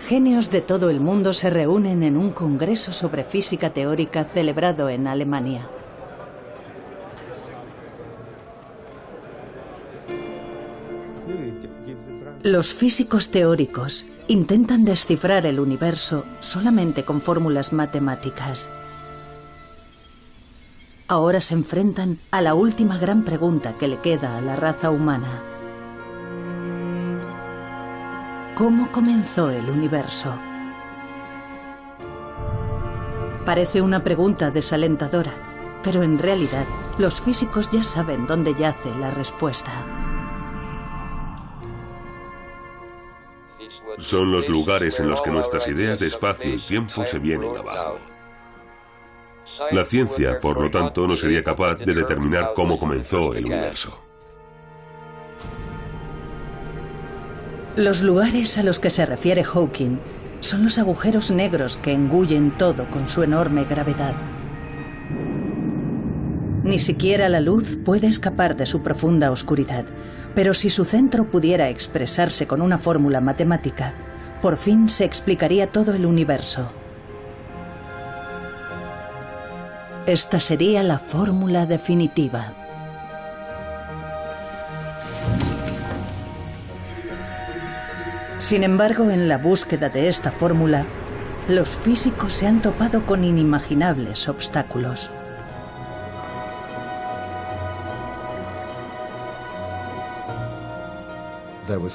Genios de todo el mundo se reúnen en un congreso sobre física teórica celebrado en Alemania. Los físicos teóricos intentan descifrar el universo solamente con fórmulas matemáticas. Ahora se enfrentan a la última gran pregunta que le queda a la raza humana. ¿Cómo comenzó el universo? Parece una pregunta desalentadora, pero en realidad los físicos ya saben dónde yace la respuesta. Son los lugares en los que nuestras ideas de espacio y tiempo se vienen abajo. La ciencia, por lo tanto, no sería capaz de determinar cómo comenzó el universo. Los lugares a los que se refiere Hawking son los agujeros negros que engullen todo con su enorme gravedad. Ni siquiera la luz puede escapar de su profunda oscuridad, pero si su centro pudiera expresarse con una fórmula matemática, por fin se explicaría todo el universo. Esta sería la fórmula definitiva. Sin embargo, en la búsqueda de esta fórmula, los físicos se han topado con inimaginables obstáculos.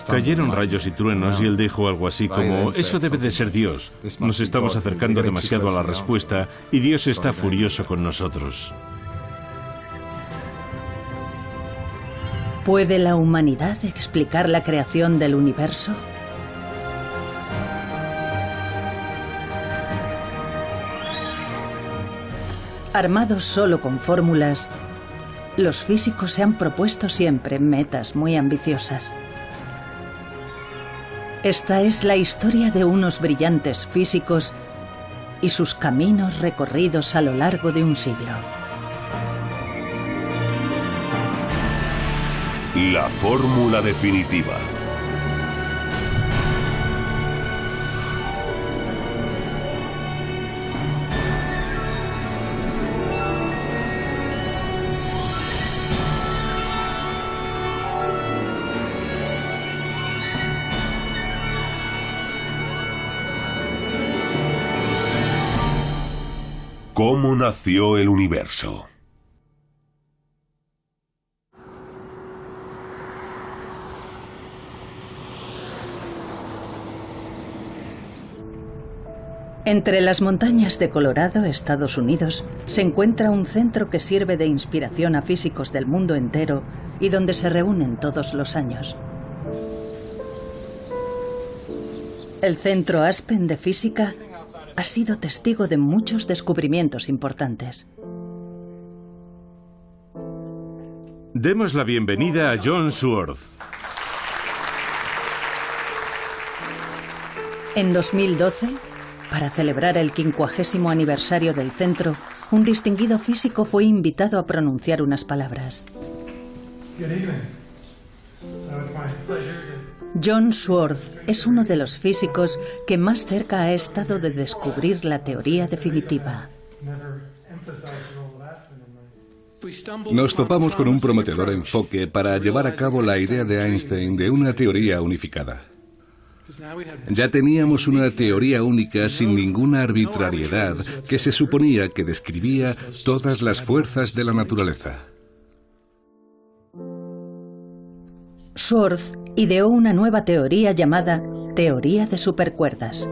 Cayeron rayos y truenos y él dijo algo así como: eso debe de ser Dios. Nos estamos acercando demasiado a la respuesta y Dios está furioso con nosotros. ¿Puede la humanidad explicar la creación del universo? Armados solo con fórmulas, los físicos se han propuesto siempre metas muy ambiciosas. Esta es la historia de unos brillantes físicos y sus caminos recorridos a lo largo de un siglo. La fórmula definitiva. ¿Cómo nació el universo? Entre las montañas de Colorado, Estados Unidos, se encuentra un centro que sirve de inspiración a físicos del mundo entero y donde se reúnen todos los años. El Centro Aspen de Física ha sido testigo de muchos descubrimientos importantes. Demos la bienvenida a John Sworth. En 2012, para celebrar el 50º aniversario del centro, un distinguido físico fue invitado a pronunciar unas palabras. John Sworth es uno de los físicos que más cerca ha estado de descubrir la teoría definitiva. Nos topamos con un prometedor enfoque para llevar a cabo la idea de Einstein de una teoría unificada. Ya teníamos una teoría única sin ninguna arbitrariedad que se suponía que describía todas las fuerzas de la naturaleza. Sworth ideó una nueva teoría llamada teoría de supercuerdas.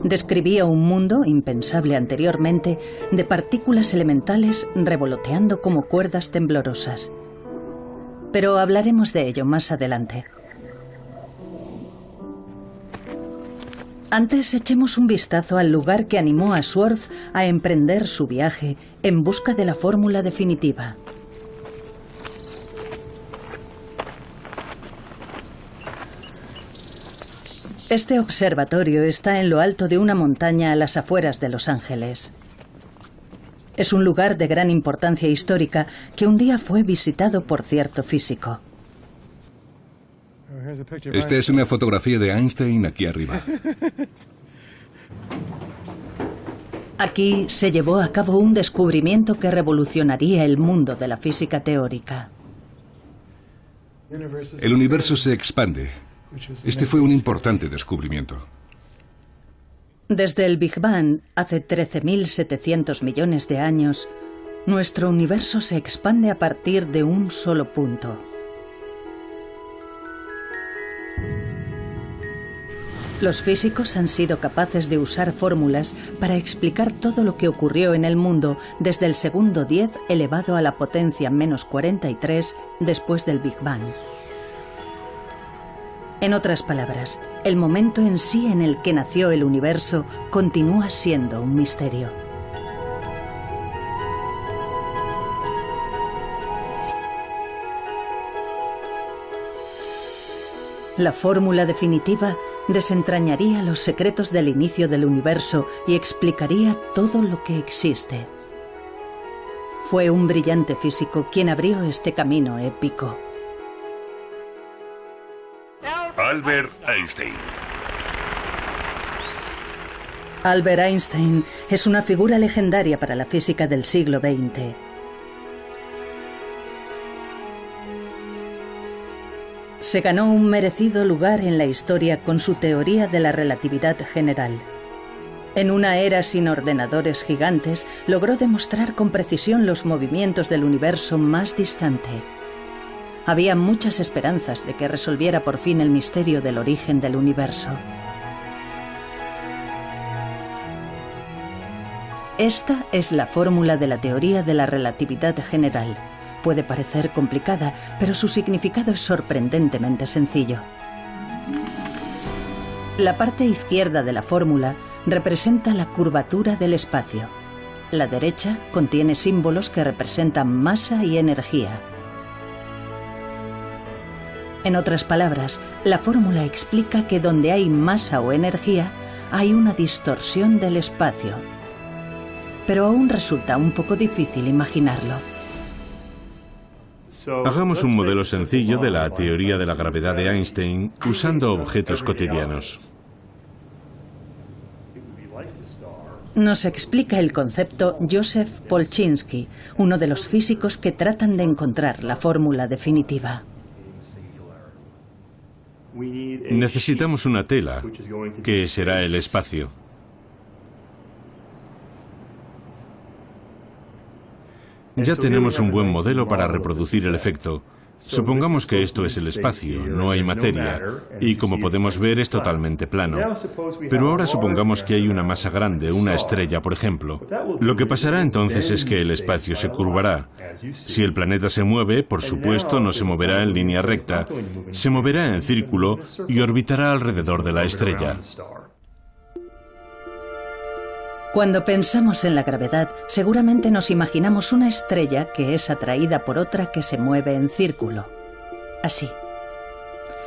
Describía un mundo impensable anteriormente de partículas elementales revoloteando como cuerdas temblorosas. Pero hablaremos de ello más adelante. Antes echemos un vistazo al lugar que animó a Sworth a emprender su viaje en busca de la fórmula definitiva. Este observatorio está en lo alto de una montaña a las afueras de Los Ángeles. Es un lugar de gran importancia histórica que un día fue visitado por cierto físico. Esta es una fotografía de Einstein aquí arriba. Aquí se llevó a cabo un descubrimiento que revolucionaría el mundo de la física teórica. El universo se expande. Este fue un importante descubrimiento. Desde el Big Bang, hace 13.700 millones de años, nuestro universo se expande a partir de un solo punto. Los físicos han sido capaces de usar fórmulas para explicar todo lo que ocurrió en el mundo desde el segundo 10 elevado a la potencia menos 43 después del Big Bang. En otras palabras, el momento en sí en el que nació el universo continúa siendo un misterio. La fórmula definitiva desentrañaría los secretos del inicio del universo y explicaría todo lo que existe. Fue un brillante físico quien abrió este camino épico. Albert Einstein. Albert Einstein es una figura legendaria para la física del siglo XX. Se ganó un merecido lugar en la historia con su teoría de la relatividad general. En una era sin ordenadores gigantes, logró demostrar con precisión los movimientos del universo más distante. Había muchas esperanzas de que resolviera por fin el misterio del origen del universo. Esta es la fórmula de la teoría de la relatividad general. Puede parecer complicada, pero su significado es sorprendentemente sencillo. La parte izquierda de la fórmula representa la curvatura del espacio. La derecha contiene símbolos que representan masa y energía. En otras palabras, la fórmula explica que donde hay masa o energía, hay una distorsión del espacio. Pero aún resulta un poco difícil imaginarlo. Hagamos un modelo sencillo de la teoría de la gravedad de Einstein usando objetos cotidianos. Nos explica el concepto Joseph Polchinski, uno de los físicos que tratan de encontrar la fórmula definitiva. Necesitamos una tela, que será el espacio. Ya tenemos un buen modelo para reproducir el efecto. Supongamos que esto es el espacio, no hay materia, y como podemos ver es totalmente plano. Pero ahora supongamos que hay una masa grande, una estrella, por ejemplo. Lo que pasará entonces es que el espacio se curvará. Si el planeta se mueve, por supuesto, no se moverá en línea recta, se moverá en círculo y orbitará alrededor de la estrella. Cuando pensamos en la gravedad, seguramente nos imaginamos una estrella que es atraída por otra que se mueve en círculo. Así.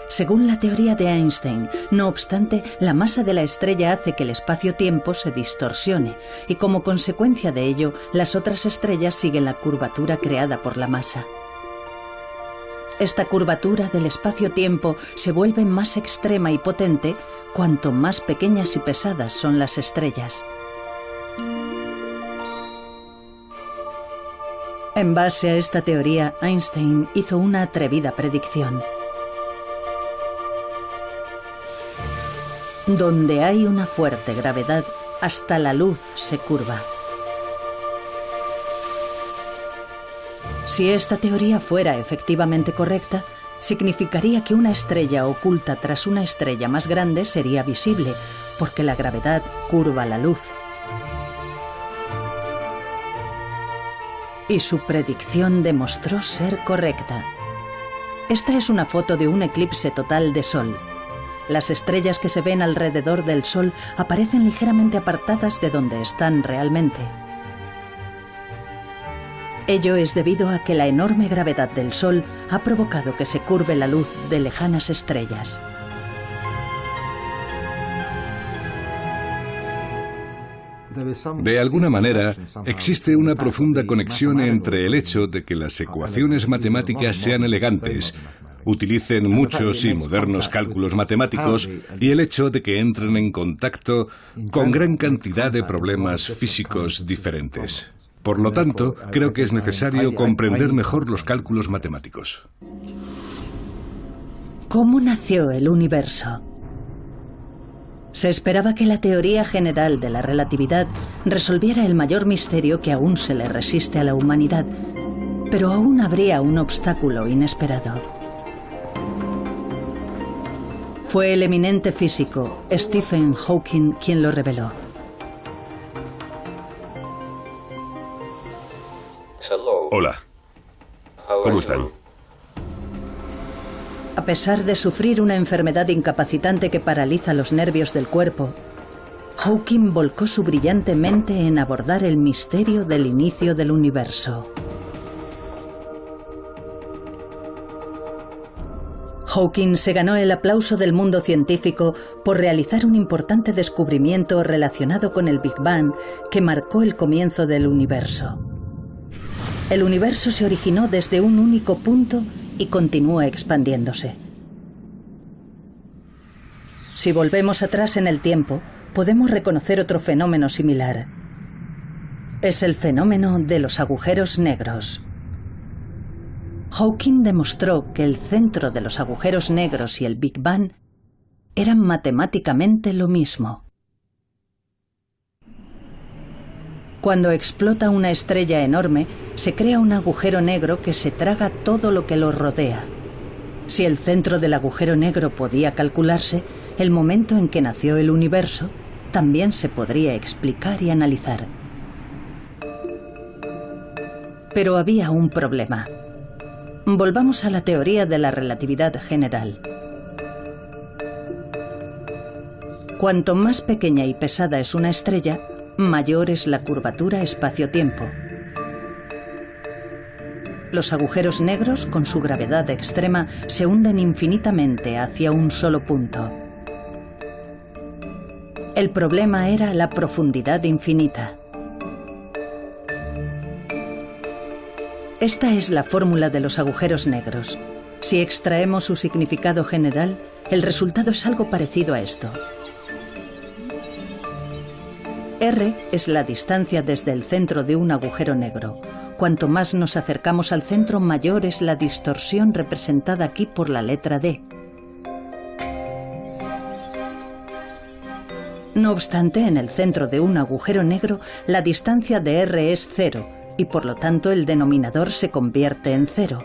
Según la teoría de Einstein, no obstante, la masa de la estrella hace que el espacio-tiempo se distorsione y como consecuencia de ello, las otras estrellas siguen la curvatura creada por la masa. Esta curvatura del espacio-tiempo se vuelve más extrema y potente cuanto más pequeñas y pesadas son las estrellas. En base a esta teoría, Einstein hizo una atrevida predicción. Donde hay una fuerte gravedad, hasta la luz se curva. Si esta teoría fuera efectivamente correcta, significaría que una estrella oculta tras una estrella más grande sería visible, porque la gravedad curva la luz. Y su predicción demostró ser correcta. Esta es una foto de un eclipse total de Sol. Las estrellas que se ven alrededor del Sol aparecen ligeramente apartadas de donde están realmente. Ello es debido a que la enorme gravedad del Sol ha provocado que se curve la luz de lejanas estrellas. De alguna manera, existe una profunda conexión entre el hecho de que las ecuaciones matemáticas sean elegantes, utilicen muchos y modernos cálculos matemáticos y el hecho de que entren en contacto con gran cantidad de problemas físicos diferentes. Por lo tanto, creo que es necesario comprender mejor los cálculos matemáticos. ¿Cómo nació el universo? Se esperaba que la teoría general de la relatividad resolviera el mayor misterio que aún se le resiste a la humanidad, pero aún habría un obstáculo inesperado. Fue el eminente físico Stephen Hawking quien lo reveló. Hola. ¿Cómo están? A pesar de sufrir una enfermedad incapacitante que paraliza los nervios del cuerpo, Hawking volcó su brillante mente en abordar el misterio del inicio del universo. Hawking se ganó el aplauso del mundo científico por realizar un importante descubrimiento relacionado con el Big Bang que marcó el comienzo del universo. El universo se originó desde un único punto y continúa expandiéndose. Si volvemos atrás en el tiempo, podemos reconocer otro fenómeno similar. Es el fenómeno de los agujeros negros. Hawking demostró que el centro de los agujeros negros y el Big Bang eran matemáticamente lo mismo. Cuando explota una estrella enorme, se crea un agujero negro que se traga todo lo que lo rodea. Si el centro del agujero negro podía calcularse, el momento en que nació el universo también se podría explicar y analizar. Pero había un problema. Volvamos a la teoría de la relatividad general. Cuanto más pequeña y pesada es una estrella, mayor es la curvatura espacio-tiempo. Los agujeros negros, con su gravedad extrema, se hunden infinitamente hacia un solo punto. El problema era la profundidad infinita. Esta es la fórmula de los agujeros negros. Si extraemos su significado general, el resultado es algo parecido a esto. R es la distancia desde el centro de un agujero negro. Cuanto más nos acercamos al centro, mayor es la distorsión representada aquí por la letra D. No obstante, en el centro de un agujero negro, la distancia de R es 0 y por lo tanto el denominador se convierte en 0,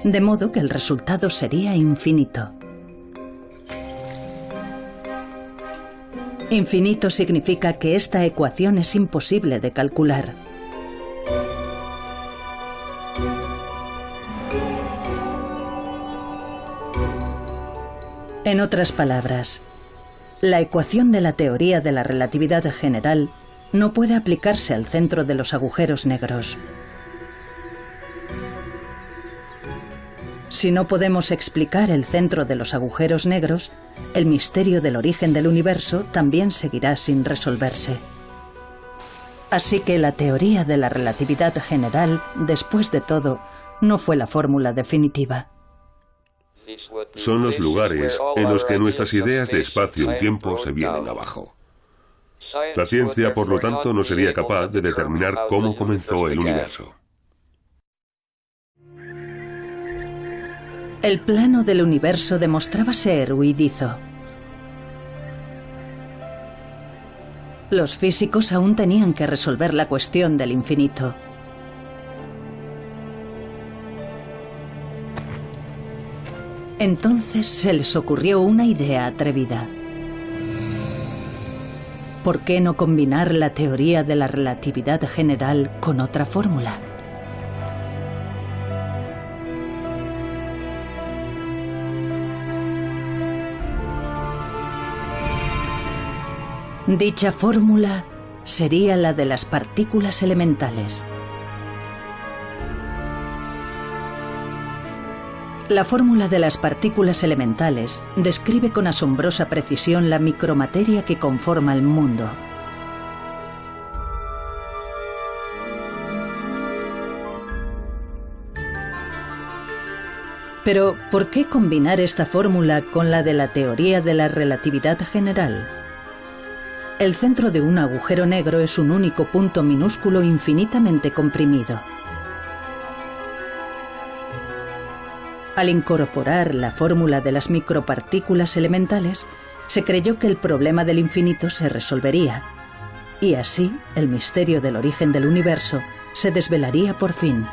de modo que el resultado sería infinito. Infinito significa que esta ecuación es imposible de calcular. En otras palabras, la ecuación de la teoría de la relatividad general no puede aplicarse al centro de los agujeros negros. Si no podemos explicar el centro de los agujeros negros, el misterio del origen del universo también seguirá sin resolverse. Así que la teoría de la relatividad general, después de todo, no fue la fórmula definitiva. Son los lugares en los que nuestras ideas de espacio y tiempo se vienen abajo. La ciencia, por lo tanto, no sería capaz de determinar cómo comenzó el universo. El plano del universo demostraba ser huidizo. Los físicos aún tenían que resolver la cuestión del infinito. Entonces se les ocurrió una idea atrevida. ¿Por qué no combinar la teoría de la relatividad general con otra fórmula? Dicha fórmula sería la de las partículas elementales. La fórmula de las partículas elementales describe con asombrosa precisión la micromateria que conforma el mundo. Pero, ¿por qué combinar esta fórmula con la de la teoría de la relatividad general? El centro de un agujero negro es un único punto minúsculo infinitamente comprimido. Al incorporar la fórmula de las micropartículas elementales, se creyó que el problema del infinito se resolvería, y así el misterio del origen del universo se desvelaría por fin.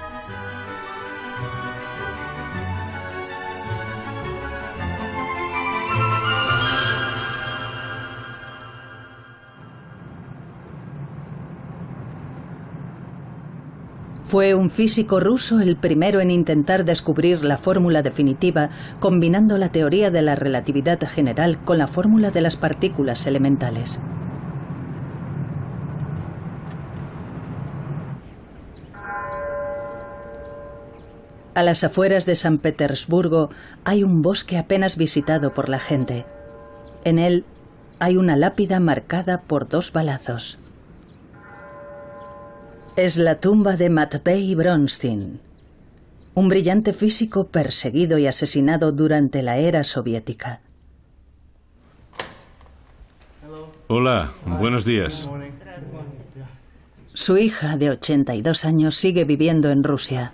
Fue un físico ruso el primero en intentar descubrir la fórmula definitiva combinando la teoría de la relatividad general con la fórmula de las partículas elementales. A las afueras de San Petersburgo hay un bosque apenas visitado por la gente. En él hay una lápida marcada por 2 balazos. Es la tumba de Matvei Bronstein, un brillante físico perseguido y asesinado durante la era soviética. Hola, buenos días. Su hija, de 82 años, sigue viviendo en Rusia.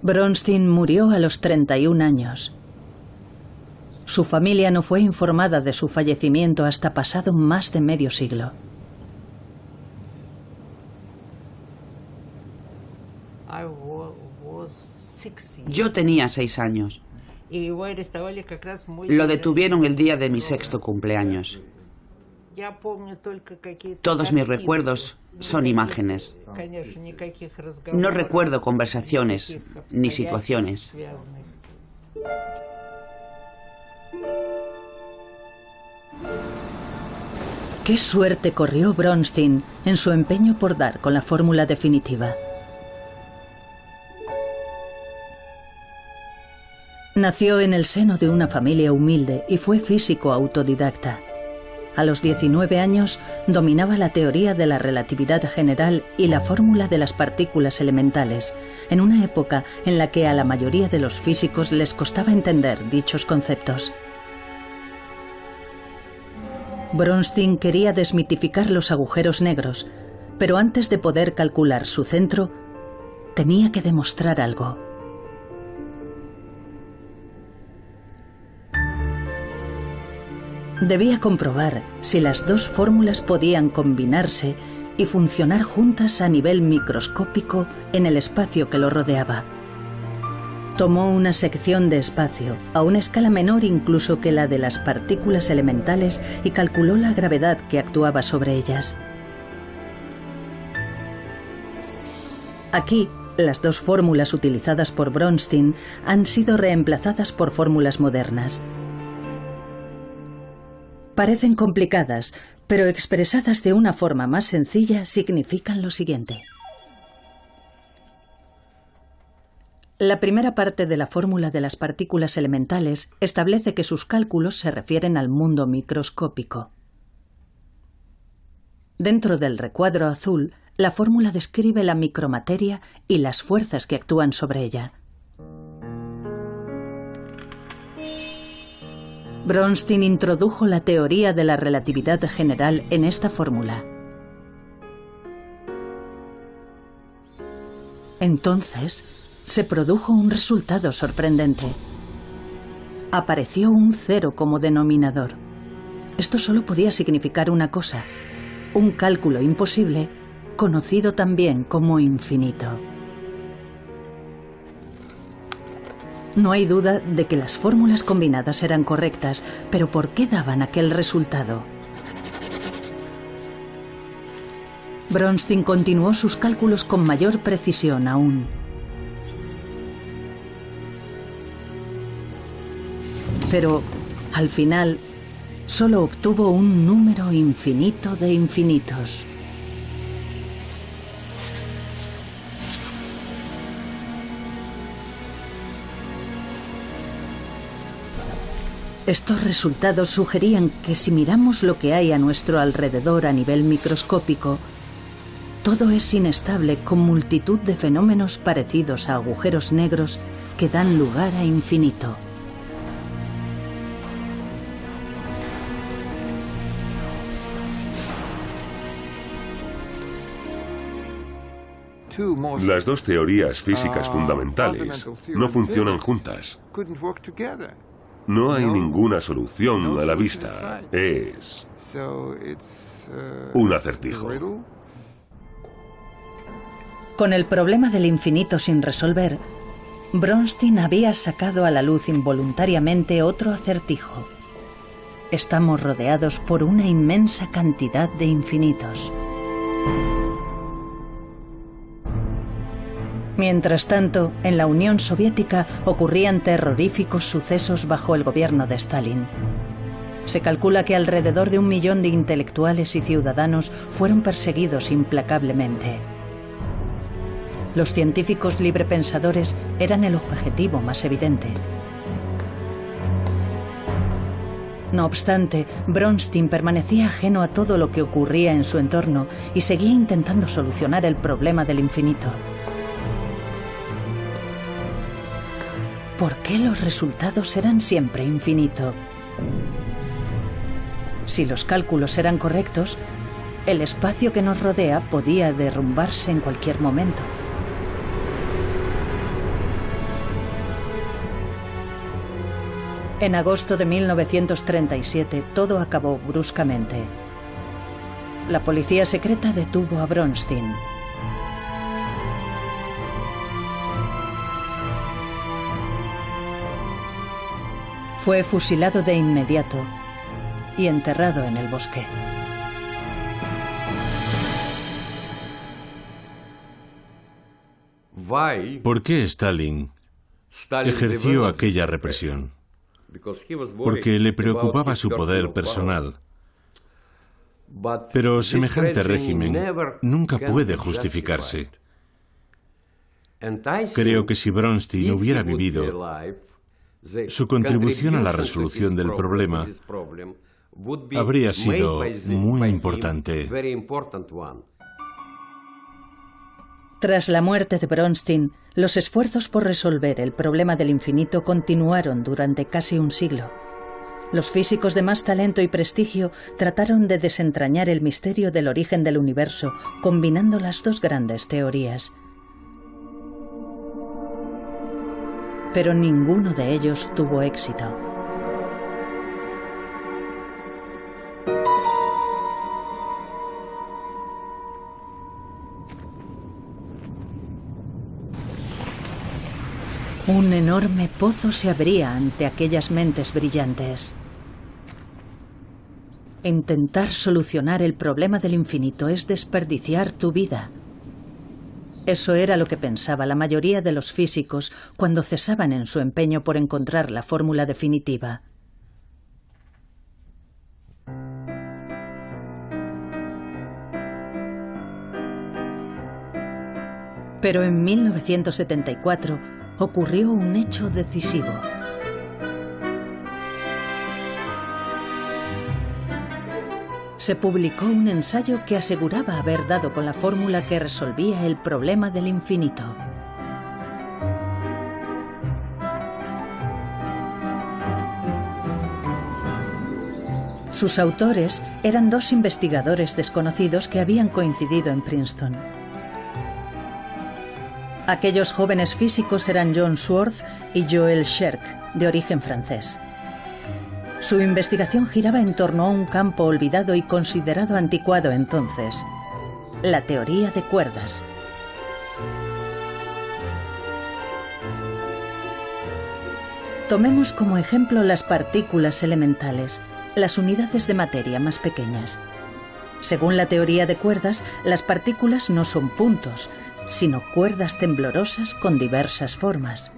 Bronstein murió a los 31 años. Su familia no fue informada de su fallecimiento hasta pasado más de medio siglo. Yo tenía 6 años. Lo detuvieron el día de mi 6º cumpleaños. Todos mis recuerdos son imágenes. No recuerdo conversaciones ni situaciones. Qué suerte corrió Bronstein en su empeño por dar con la fórmula definitiva. Nació en el seno de una familia humilde y fue físico autodidacta. A los 19 años dominaba la teoría de la relatividad general y la fórmula de las partículas elementales, en una época en la que a la mayoría de los físicos les costaba entender dichos conceptos. Bronstein quería desmitificar los agujeros negros, pero antes de poder calcular su centro, tenía que demostrar algo. Debía comprobar si las 2 fórmulas podían combinarse y funcionar juntas a nivel microscópico en el espacio que lo rodeaba. Tomó una sección de espacio, a una escala menor incluso que la de las partículas elementales, y calculó la gravedad que actuaba sobre ellas. Aquí, las 2 fórmulas utilizadas por Bronstein han sido reemplazadas por fórmulas modernas. Parecen complicadas, pero expresadas de una forma más sencilla significan lo siguiente. La primera parte de la fórmula de las partículas elementales establece que sus cálculos se refieren al mundo microscópico. Dentro del recuadro azul, la fórmula describe la micromateria y las fuerzas que actúan sobre ella. Bronstein introdujo la teoría de la relatividad general en esta fórmula. Entonces, se produjo un resultado sorprendente. Apareció un 0 como denominador. Esto solo podía significar una cosa: un cálculo imposible, conocido también como infinito. No hay duda de que las fórmulas combinadas eran correctas, pero ¿por qué daban aquel resultado? Bronstein continuó sus cálculos con mayor precisión aún. Pero, al final, solo obtuvo un número infinito de infinitos. Estos resultados sugerían que si miramos lo que hay a nuestro alrededor a nivel microscópico, todo es inestable con multitud de fenómenos parecidos a agujeros negros que dan lugar a infinito. Las dos teorías físicas fundamentales no funcionan juntas. No hay ninguna solución a la vista. Es un acertijo. Con el problema del infinito sin resolver, Bronstein había sacado a la luz involuntariamente otro acertijo. Estamos rodeados por una inmensa cantidad de infinitos. Mientras tanto, en la Unión Soviética ocurrían terroríficos sucesos bajo el gobierno de Stalin. Se calcula que alrededor de 1 millón de intelectuales y ciudadanos fueron perseguidos implacablemente. Los científicos librepensadores eran el objetivo más evidente. No obstante, Bronstein permanecía ajeno a todo lo que ocurría en su entorno y seguía intentando solucionar el problema del infinito. ¿Por qué los resultados eran siempre infinito? Si los cálculos eran correctos, el espacio que nos rodea podía derrumbarse en cualquier momento. En agosto de 1937, todo acabó bruscamente. La policía secreta detuvo a Bronstein. Fue fusilado de inmediato y enterrado en el bosque. ¿Por qué Stalin ejerció aquella represión? Porque le preocupaba su poder personal. Pero semejante régimen nunca puede justificarse. Creo que si Bronstein hubiera vivido, su contribución a la resolución del problema habría sido muy importante. Tras la muerte de Bronstein, los esfuerzos por resolver el problema del infinito continuaron durante casi un siglo. Los físicos de más talento y prestigio trataron de desentrañar el misterio del origen del universo, combinando las dos grandes teorías. Pero ninguno de ellos tuvo éxito. Un enorme pozo se abría ante aquellas mentes brillantes. Intentar solucionar el problema del infinito es desperdiciar tu vida. Eso era lo que pensaba la mayoría de los físicos cuando cesaban en su empeño por encontrar la fórmula definitiva. Pero en 1974 ocurrió un hecho decisivo. Se publicó un ensayo que aseguraba haber dado con la fórmula que resolvía el problema del infinito. Sus autores eran dos investigadores desconocidos que habían coincidido en Princeton. Aquellos jóvenes físicos eran John Swartz y Joel Scherk, de origen francés. Su investigación giraba en torno a un campo olvidado y considerado anticuado entonces, la teoría de cuerdas. Tomemos como ejemplo las partículas elementales, las unidades de materia más pequeñas. Según la teoría de cuerdas, las partículas no son puntos, sino cuerdas temblorosas con diversas formas.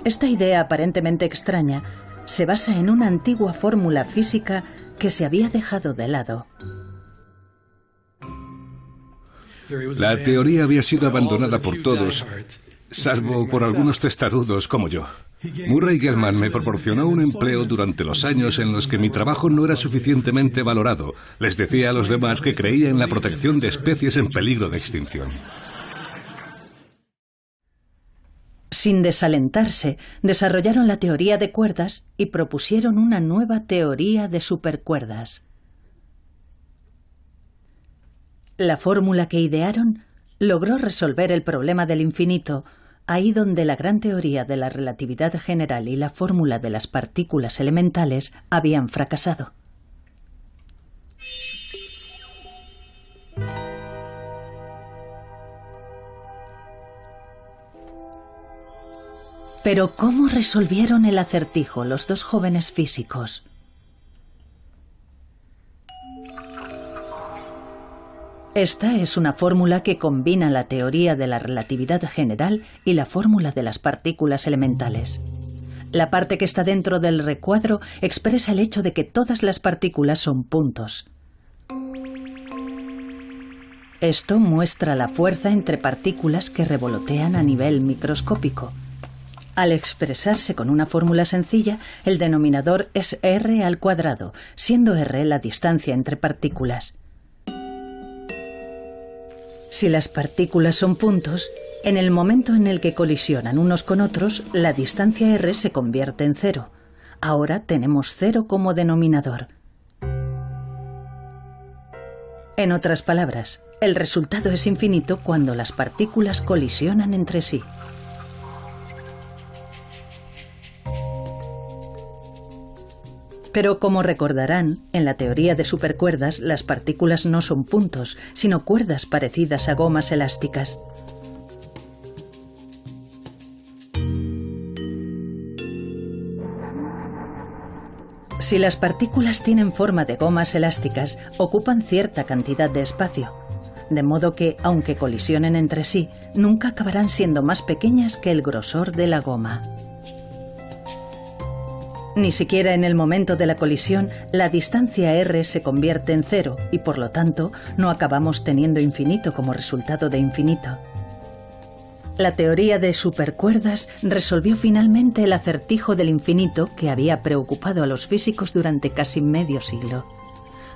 Esta idea aparentemente extraña se basa en una antigua fórmula física que se había dejado de lado. La teoría había sido abandonada por todos, salvo por algunos testarudos como yo. Murray Gell-Mann me proporcionó un empleo durante los años en los que mi trabajo no era suficientemente valorado. Les decía a los demás que creía en la protección de especies en peligro de extinción. Sin desalentarse, desarrollaron la teoría de cuerdas y propusieron una nueva teoría de supercuerdas. La fórmula que idearon logró resolver el problema del infinito, ahí donde la gran teoría de la relatividad general y la fórmula de las partículas elementales habían fracasado. Pero ¿cómo resolvieron el acertijo los dos jóvenes físicos? Esta es una fórmula que combina la teoría de la relatividad general y la fórmula de las partículas elementales. La parte que está dentro del recuadro expresa el hecho de que todas las partículas son puntos. Esto muestra la fuerza entre partículas que revolotean a nivel microscópico. Al expresarse con una fórmula sencilla, el denominador es r², siendo r la distancia entre partículas. Si las partículas son puntos, en el momento en el que colisionan unos con otros, la distancia r se convierte en 0. Ahora tenemos 0 como denominador. En otras palabras, el resultado es infinito cuando las partículas colisionan entre sí. Pero como recordarán, en la teoría de supercuerdas las partículas no son puntos, sino cuerdas parecidas a gomas elásticas. Si las partículas tienen forma de gomas elásticas, ocupan cierta cantidad de espacio, de modo que, aunque colisionen entre sí, nunca acabarán siendo más pequeñas que el grosor de la goma. Ni siquiera en el momento de la colisión, la distancia r se convierte en 0 y por lo tanto no acabamos teniendo infinito como resultado de infinito. La teoría de supercuerdas resolvió finalmente el acertijo del infinito que había preocupado a los físicos durante casi medio siglo.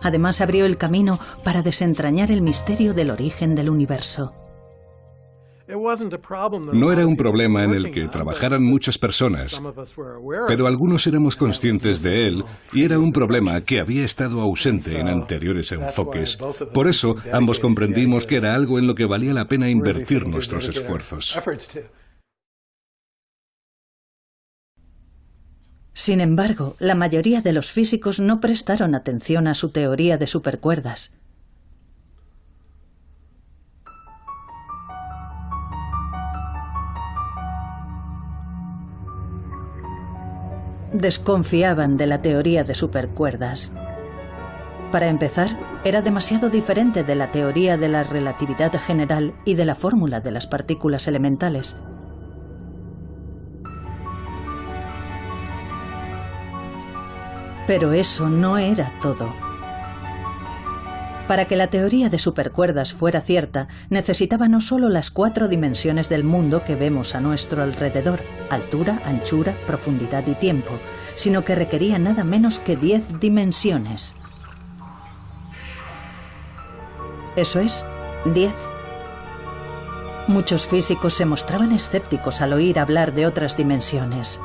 Además abrió el camino para desentrañar el misterio del origen del universo. No era un problema en el que trabajaran muchas personas, pero algunos éramos conscientes de él y era un problema que había estado ausente en anteriores enfoques. Por eso, ambos comprendimos que era algo en lo que valía la pena invertir nuestros esfuerzos. Sin embargo, la mayoría de los físicos no prestaron atención a su teoría de supercuerdas. Desconfiaban de la teoría de supercuerdas. Para empezar, era demasiado diferente de la teoría de la relatividad general y de la fórmula de las partículas elementales. Pero eso no era todo. Para que la teoría de supercuerdas fuera cierta, necesitaba no solo las 4 dimensiones del mundo que vemos a nuestro alrededor, altura, anchura, profundidad y tiempo, sino que requería nada menos que 10 dimensiones. Eso es, 10. Muchos físicos se mostraban escépticos al oír hablar de otras dimensiones.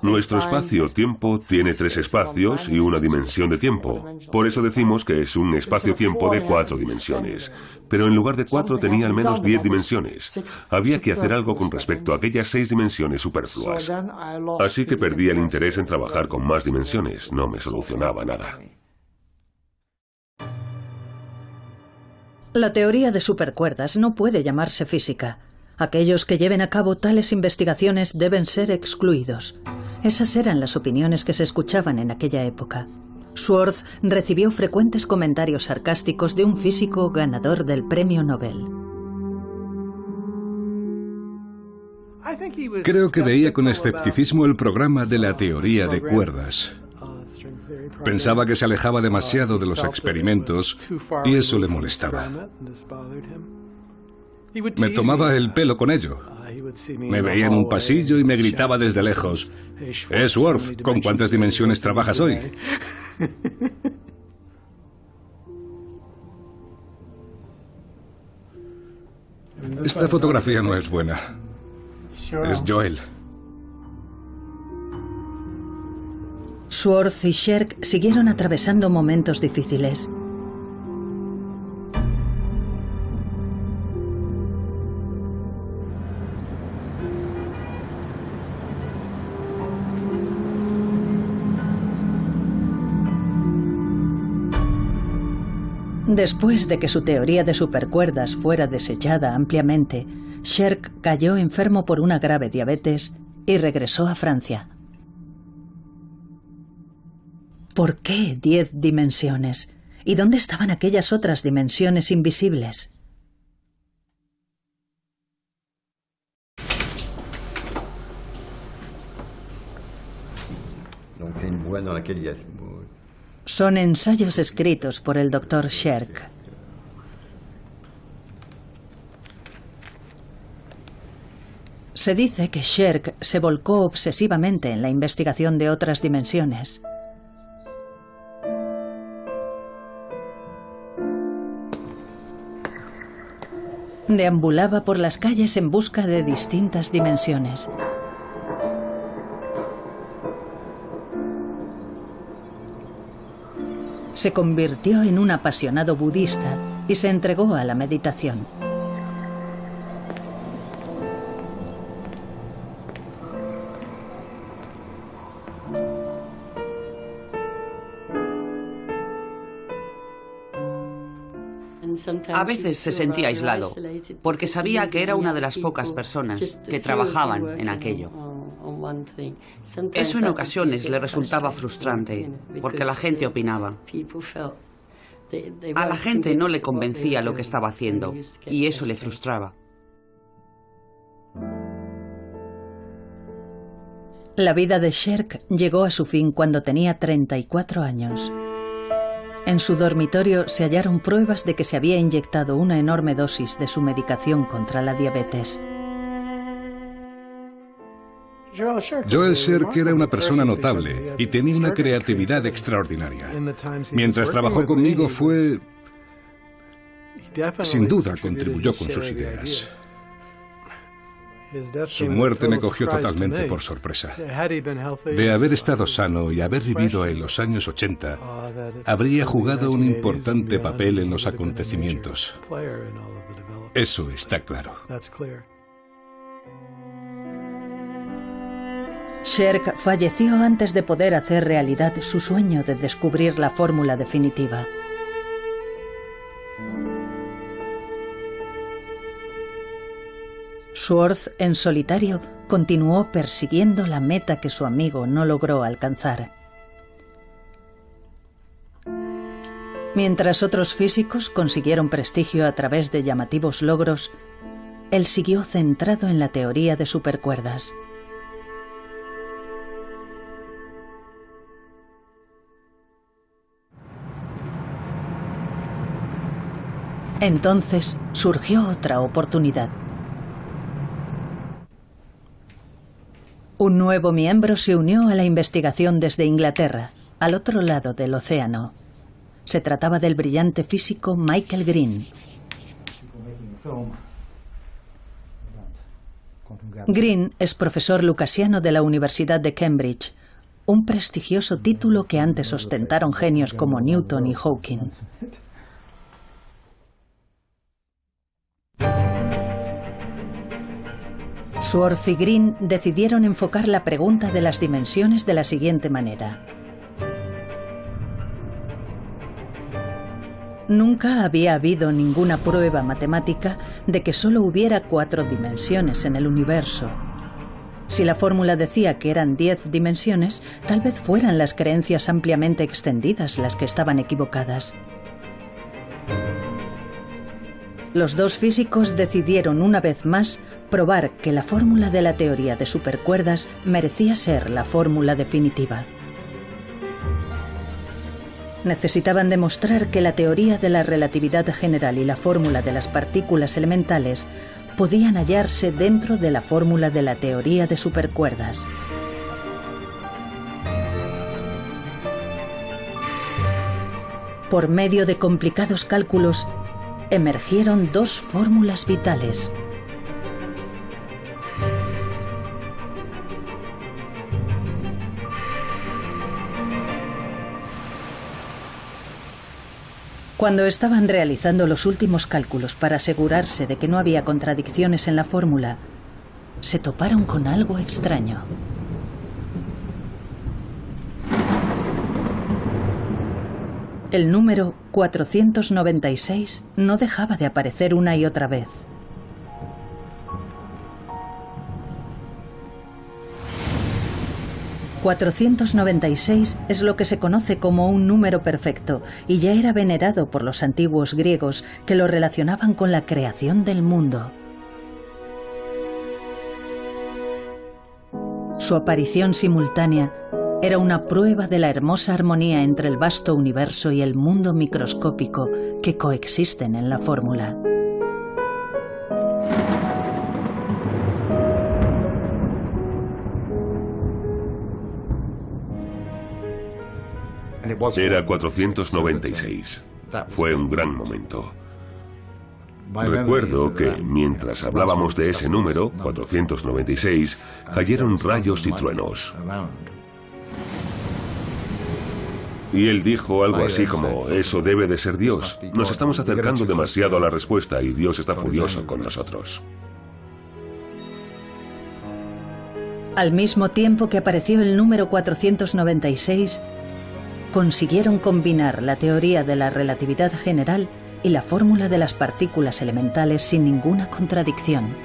Nuestro espacio-tiempo tiene 3 espacios y una dimensión de tiempo. Por eso decimos que es un espacio-tiempo de 4 dimensiones. Pero en lugar de 4 tenía al menos 10 dimensiones. Había que hacer algo con respecto a aquellas 6 dimensiones superfluas. Así que perdí el interés en trabajar con más dimensiones. No me solucionaba nada. La teoría de supercuerdas no puede llamarse física. Aquellos que lleven a cabo tales investigaciones deben ser excluidos. Esas eran las opiniones que se escuchaban en aquella época. Schwartz recibió frecuentes comentarios sarcásticos de un físico ganador del premio Nobel. Creo que veía con escepticismo el programa de la teoría de cuerdas. Pensaba que se alejaba demasiado de los experimentos y eso le molestaba. Me tomaba el pelo con ello. Me veía en un pasillo y me gritaba desde lejos: Schwartz, ¿con cuántas dimensiones trabajas hoy? Esta fotografía no es buena. Es Joel. Schwartz y Sherk siguieron atravesando momentos difíciles. Después de que su teoría de supercuerdas fuera desechada ampliamente, Sherk cayó enfermo por una grave diabetes y regresó a Francia. ¿Por qué 10 dimensiones? ¿Y dónde estaban aquellas otras dimensiones invisibles? Son ensayos escritos por el Dr. Sherk. Se dice que Sherk se volcó obsesivamente en la investigación de otras dimensiones. Deambulaba por las calles en busca de distintas dimensiones. Se convirtió en un apasionado budista y se entregó a la meditación. A veces se sentía aislado, porque sabía que era una de las pocas personas que trabajaban en aquello. Eso en ocasiones le resultaba frustrante, porque la gente opinaba. A la gente no le convencía lo que estaba haciendo, y eso le frustraba. La vida de Sherk llegó a su fin cuando tenía 34 años. En su dormitorio se hallaron pruebas de que se había inyectado una enorme dosis de su medicación contra la diabetes. Joel Sherk era una persona notable y tenía una creatividad extraordinaria. Mientras trabajó conmigo sin duda contribuyó con sus ideas. Su muerte me cogió totalmente por sorpresa. De haber estado sano y haber vivido en los años 80, habría jugado un importante papel en los acontecimientos. Eso está claro. Sherk falleció antes de poder hacer realidad su sueño de descubrir la fórmula definitiva. Schwartz, en solitario, continuó persiguiendo la meta que su amigo no logró alcanzar. Mientras otros físicos consiguieron prestigio a través de llamativos logros, él siguió centrado en la teoría de supercuerdas. Entonces surgió otra oportunidad. Un nuevo miembro se unió a la investigación desde Inglaterra, al otro lado del océano. Se trataba del brillante físico Michael Green. Green es profesor lucasiano de la Universidad de Cambridge, un prestigioso título que antes ostentaron genios como Newton y Hawking. Schwartz y Green decidieron enfocar la pregunta de las dimensiones de la siguiente manera. Nunca había habido ninguna prueba matemática de que solo hubiera 4 dimensiones en el universo. Si la fórmula decía que eran 10 dimensiones, tal vez fueran las creencias ampliamente extendidas las que estaban equivocadas. Los dos físicos decidieron una vez más probar que la fórmula de la teoría de supercuerdas merecía ser la fórmula definitiva. Necesitaban demostrar que la teoría de la relatividad general y la fórmula de las partículas elementales podían hallarse dentro de la fórmula de la teoría de supercuerdas. Por medio de complicados cálculos, emergieron dos fórmulas vitales. Cuando estaban realizando los últimos cálculos para asegurarse de que no había contradicciones en la fórmula, se toparon con algo extraño. El número 496 no dejaba de aparecer una y otra vez. «496 es lo que se conoce como un número perfecto y ya era venerado por los antiguos griegos que lo relacionaban con la creación del mundo». Su aparición simultánea era una prueba de la hermosa armonía entre el vasto universo y el mundo microscópico que coexisten en la fórmula. Era 496. Fue un gran momento. Recuerdo que, mientras hablábamos de ese número, 496, cayeron rayos y truenos. Y él dijo algo así como, eso debe de ser Dios. Nos estamos acercando demasiado a la respuesta y Dios está furioso con nosotros. Al mismo tiempo que apareció el número 496, consiguieron combinar la teoría de la relatividad general y la fórmula de las partículas elementales sin ninguna contradicción.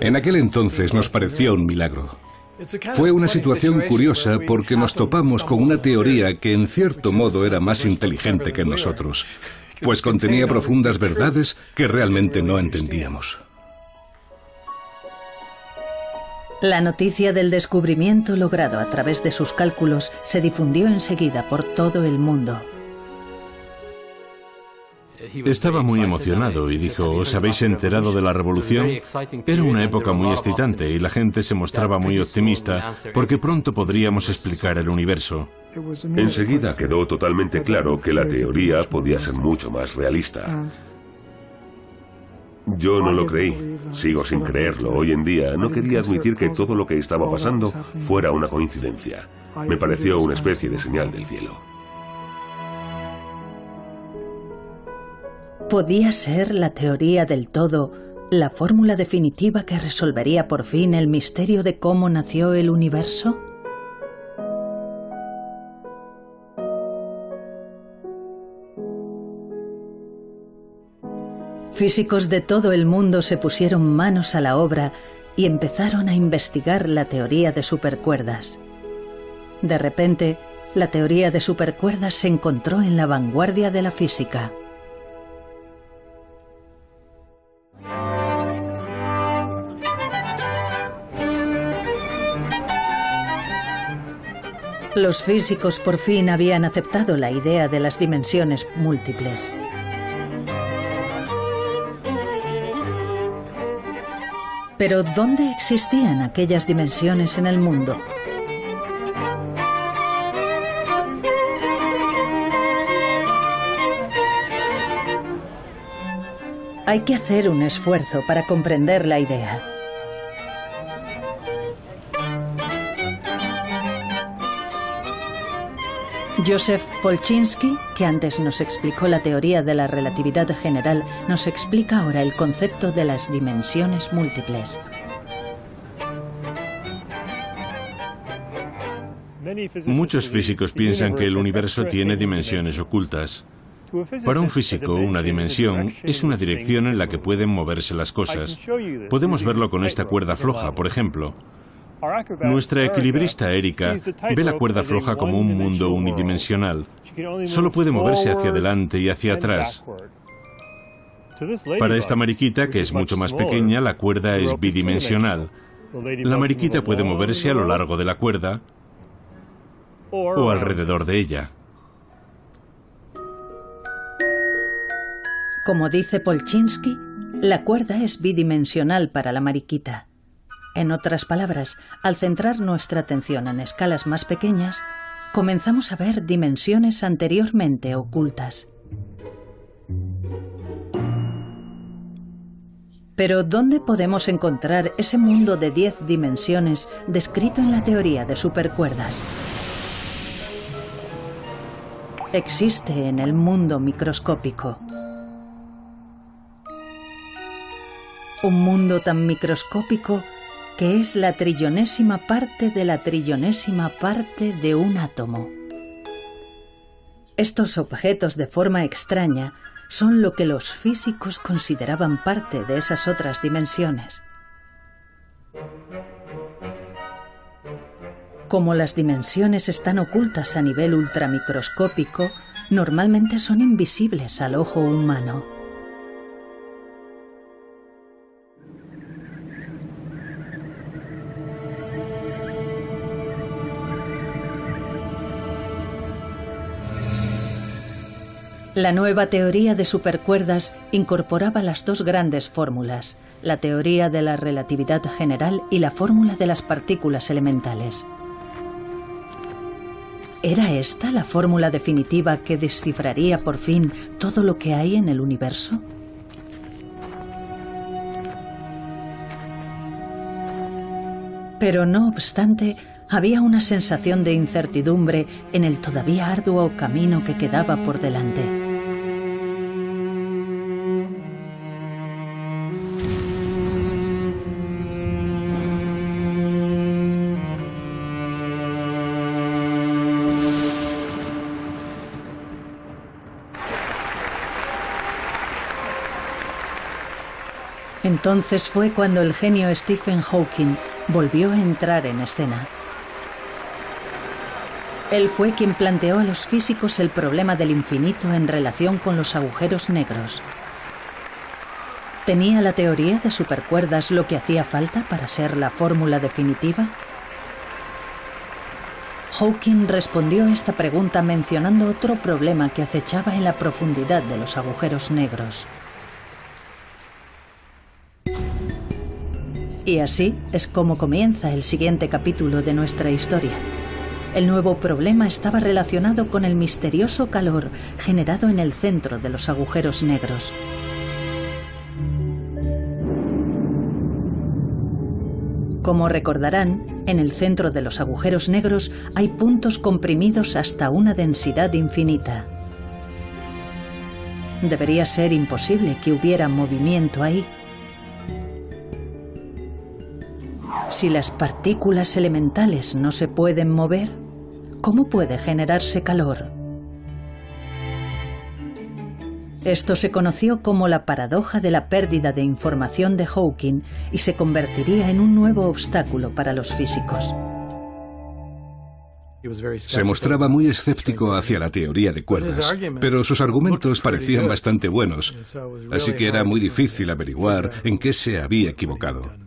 En aquel entonces nos pareció un milagro. Fue una situación curiosa porque nos topamos con una teoría que en cierto modo era más inteligente que nosotros, pues contenía profundas verdades que realmente no entendíamos. La noticia del descubrimiento logrado a través de sus cálculos se difundió enseguida por todo el mundo. Estaba muy emocionado y dijo, ¿os habéis enterado de la revolución? Era una época muy excitante y la gente se mostraba muy optimista porque pronto podríamos explicar el universo. Enseguida quedó totalmente claro que la teoría podía ser mucho más realista. Yo no lo creí, sigo sin creerlo hoy en día. No quería admitir que todo lo que estaba pasando fuera una coincidencia. Me pareció una especie de señal del cielo. ¿Podía ser la teoría del todo la fórmula definitiva que resolvería por fin el misterio de cómo nació el universo? Físicos de todo el mundo se pusieron manos a la obra y empezaron a investigar la teoría de supercuerdas. De repente, la teoría de supercuerdas se encontró en la vanguardia de la física. Los físicos por fin habían aceptado la idea de las dimensiones múltiples. Pero ¿dónde existían aquellas dimensiones en el mundo? Hay que hacer un esfuerzo para comprender la idea. Joseph Polchinski, que antes nos explicó la teoría de la relatividad general, nos explica ahora el concepto de las dimensiones múltiples. Muchos físicos piensan que el universo tiene dimensiones ocultas. Para un físico, una dimensión es una dirección en la que pueden moverse las cosas. Podemos verlo con esta cuerda floja, por ejemplo. Nuestra equilibrista Erika ve la cuerda floja como un mundo unidimensional. Solo puede moverse hacia adelante y hacia atrás. Para esta mariquita, que es mucho más pequeña, la cuerda es bidimensional. La mariquita puede moverse a lo largo de la cuerda o alrededor de ella. Como dice Polchinski, la cuerda es bidimensional para la mariquita. En otras palabras, al centrar nuestra atención en escalas más pequeñas, comenzamos a ver dimensiones anteriormente ocultas. Pero ¿dónde podemos encontrar ese mundo de 10 dimensiones descrito en la teoría de supercuerdas? Existe en el mundo microscópico. Un mundo tan microscópico que es la trillonésima parte de la trillonésima parte de un átomo. Estos objetos de forma extraña son lo que los físicos consideraban parte de esas otras dimensiones. Como las dimensiones están ocultas a nivel ultramicroscópico, normalmente son invisibles al ojo humano. La nueva teoría de supercuerdas incorporaba las dos grandes fórmulas, la teoría de la relatividad general y la fórmula de las partículas elementales. ¿Era esta la fórmula definitiva que descifraría por fin todo lo que hay en el universo? Pero no obstante, había una sensación de incertidumbre en el todavía arduo camino que quedaba por delante. Entonces fue cuando el genio Stephen Hawking volvió a entrar en escena. Él fue quien planteó a los físicos el problema del infinito en relación con los agujeros negros. ¿Tenía la teoría de supercuerdas lo que hacía falta para ser la fórmula definitiva? Hawking respondió a esta pregunta mencionando otro problema que acechaba en la profundidad de los agujeros negros. Y así es como comienza el siguiente capítulo de nuestra historia. El nuevo problema estaba relacionado con el misterioso calor generado en el centro de los agujeros negros. Como recordarán, en el centro de los agujeros negros hay puntos comprimidos hasta una densidad infinita. Debería ser imposible que hubiera movimiento ahí. Si las partículas elementales no se pueden mover, ¿cómo puede generarse calor? Esto se conoció como la paradoja de la pérdida de información de Hawking y se convertiría en un nuevo obstáculo para los físicos. Se mostraba muy escéptico hacia la teoría de cuerdas, pero sus argumentos parecían bastante buenos, así que era muy difícil averiguar en qué se había equivocado.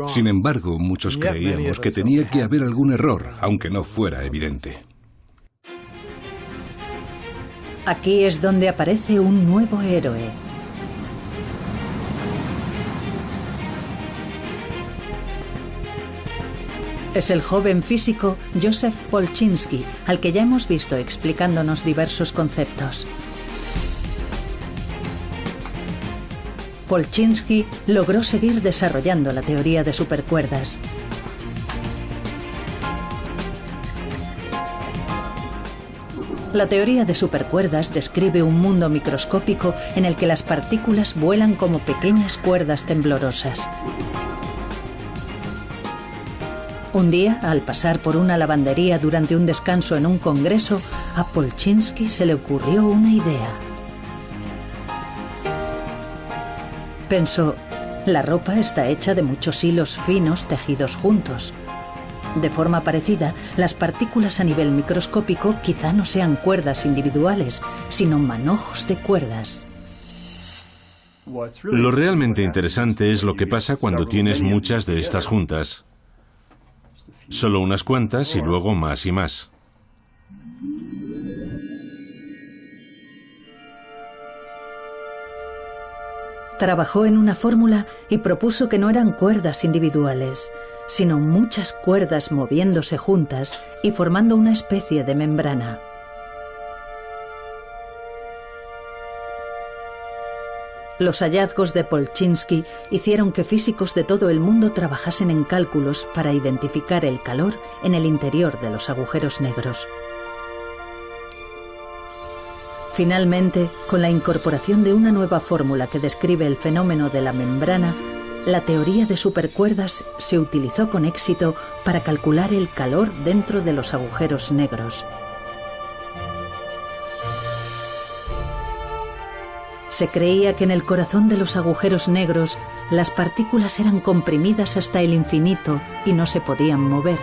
Sin embargo, muchos creíamos que tenía que haber algún error, aunque no fuera evidente. Aquí es donde aparece un nuevo héroe. Es el joven físico Joseph Polchinski, al que ya hemos visto explicándonos diversos conceptos. Polchinski logró seguir desarrollando la teoría de supercuerdas. La teoría de supercuerdas describe un mundo microscópico en el que las partículas vuelan como pequeñas cuerdas temblorosas. Un día, al pasar por una lavandería durante un descanso en un congreso, a Polchinski se le ocurrió una idea. Pensó, la ropa está hecha de muchos hilos finos tejidos juntos. De forma parecida, las partículas a nivel microscópico quizá no sean cuerdas individuales, sino manojos de cuerdas. Lo realmente interesante es lo que pasa cuando tienes muchas de estas juntas. Solo unas cuantas y luego más y más. Trabajó en una fórmula y propuso que no eran cuerdas individuales, sino muchas cuerdas moviéndose juntas y formando una especie de membrana. Los hallazgos de Polchinski hicieron que físicos de todo el mundo trabajasen en cálculos para identificar el calor en el interior de los agujeros negros. Finalmente, con la incorporación de una nueva fórmula que describe el fenómeno de la membrana, la teoría de supercuerdas se utilizó con éxito para calcular el calor dentro de los agujeros negros. Se creía que en el corazón de los agujeros negros las partículas eran comprimidas hasta el infinito y no se podían mover.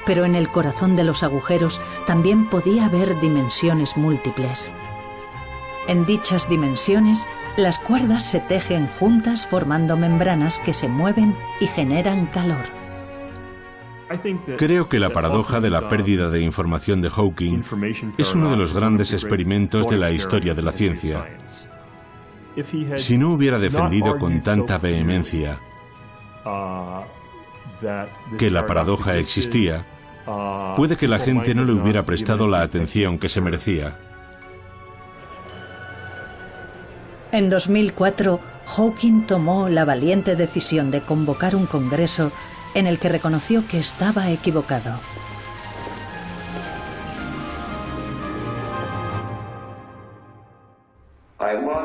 Pero en el corazón de los agujeros también podía haber dimensiones múltiples. En dichas dimensiones, las cuerdas se tejen juntas formando membranas que se mueven y generan calor. Creo que la paradoja de la pérdida de información de Hawking es uno de los grandes experimentos de la historia de la ciencia. Si no hubiera defendido con tanta vehemencia que la paradoja existía, puede que la gente no le hubiera prestado la atención que se merecía. En 2004, Hawking tomó la valiente decisión de convocar un congreso en el que reconoció que estaba equivocado.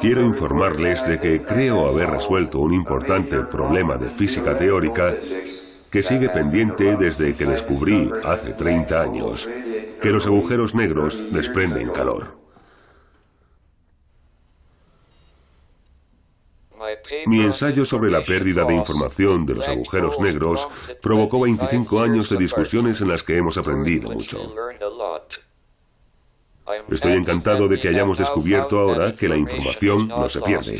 Quiero informarles de que creo haber resuelto un importante problema de física teórica que sigue pendiente desde que descubrí, hace 30 años, que los agujeros negros desprenden calor. Mi ensayo sobre la pérdida de información de los agujeros negros provocó 25 años de discusiones en las que hemos aprendido mucho. Estoy encantado de que hayamos descubierto ahora que la información no se pierde.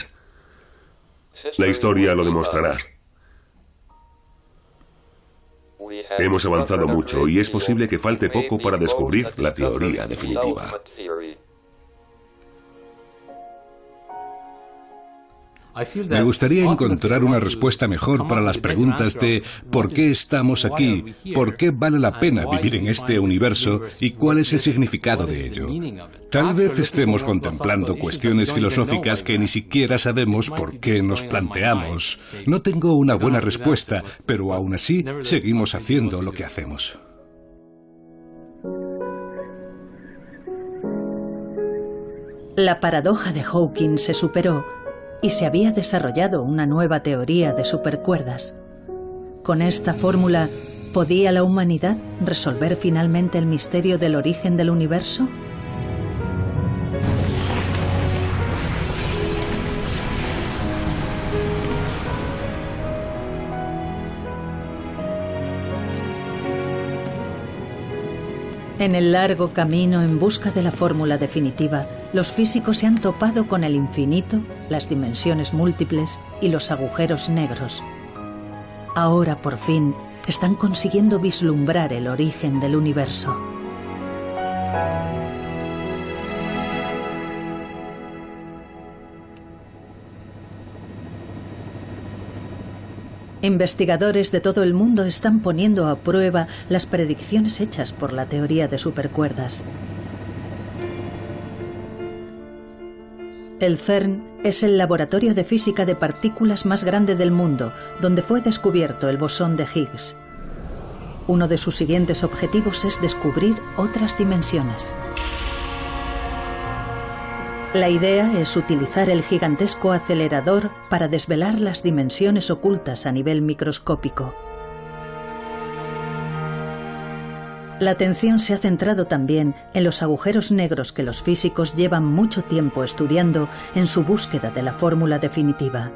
La historia lo demostrará. Hemos avanzado mucho y es posible que falte poco para descubrir la teoría definitiva. Me gustaría encontrar una respuesta mejor para las preguntas de ¿por qué estamos aquí? ¿Por qué vale la pena vivir en este universo? ¿Y cuál es el significado de ello? Tal vez estemos contemplando cuestiones filosóficas que ni siquiera sabemos por qué nos planteamos. No tengo una buena respuesta, pero aún así seguimos haciendo lo que hacemos. La paradoja de Hawking se superó y se había desarrollado una nueva teoría de supercuerdas. Con esta fórmula, ¿podía la humanidad resolver finalmente el misterio del origen del universo? En el largo camino en busca de la fórmula definitiva, los físicos se han topado con el infinito, las dimensiones múltiples y los agujeros negros. Ahora, por fin, están consiguiendo vislumbrar el origen del universo. Investigadores de todo el mundo están poniendo a prueba las predicciones hechas por la teoría de supercuerdas. El CERN es el laboratorio de física de partículas más grande del mundo, donde fue descubierto el bosón de Higgs. Uno de sus siguientes objetivos es descubrir otras dimensiones. La idea es utilizar el gigantesco acelerador para desvelar las dimensiones ocultas a nivel microscópico. La atención se ha centrado también en los agujeros negros que los físicos llevan mucho tiempo estudiando en su búsqueda de la fórmula definitiva.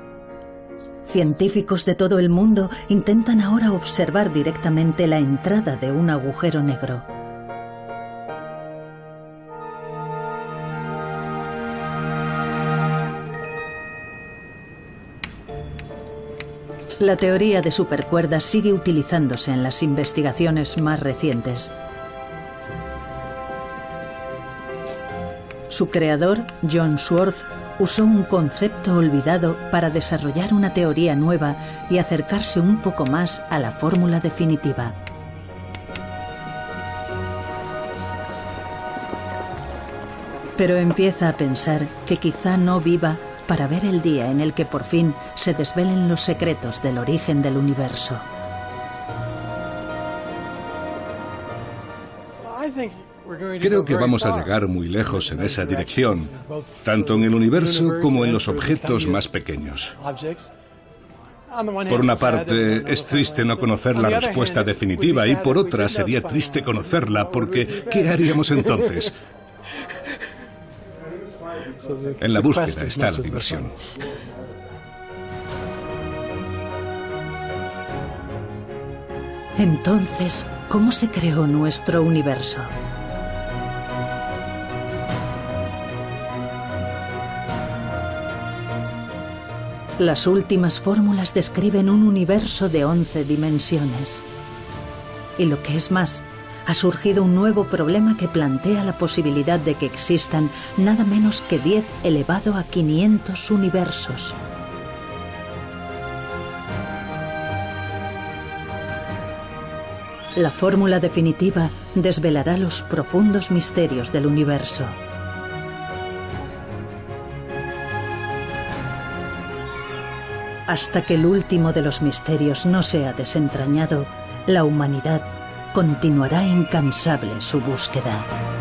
Científicos de todo el mundo intentan ahora observar directamente la entrada de un agujero negro. La teoría de supercuerdas sigue utilizándose en las investigaciones más recientes. Su creador, John Swartz, usó un concepto olvidado para desarrollar una teoría nueva y acercarse un poco más a la fórmula definitiva. Pero empieza a pensar que quizá no viva para ver el día en el que por fin se desvelen los secretos del origen del universo. Creo que vamos a llegar muy lejos en esa dirección, tanto en el universo como en los objetos más pequeños. Por una parte, es triste no conocer la respuesta definitiva y por otra sería triste conocerla porque ¿qué haríamos entonces? En la búsqueda está la diversión. Entonces, ¿cómo se creó nuestro universo? Las últimas fórmulas describen un universo de 11 dimensiones. Y lo que es más, ha surgido un nuevo problema que plantea la posibilidad de que existan nada menos que 10 elevado a 500 universos. La fórmula definitiva desvelará los profundos misterios del universo. Hasta que el último de los misterios no sea desentrañado, la humanidad continuará incansable su búsqueda.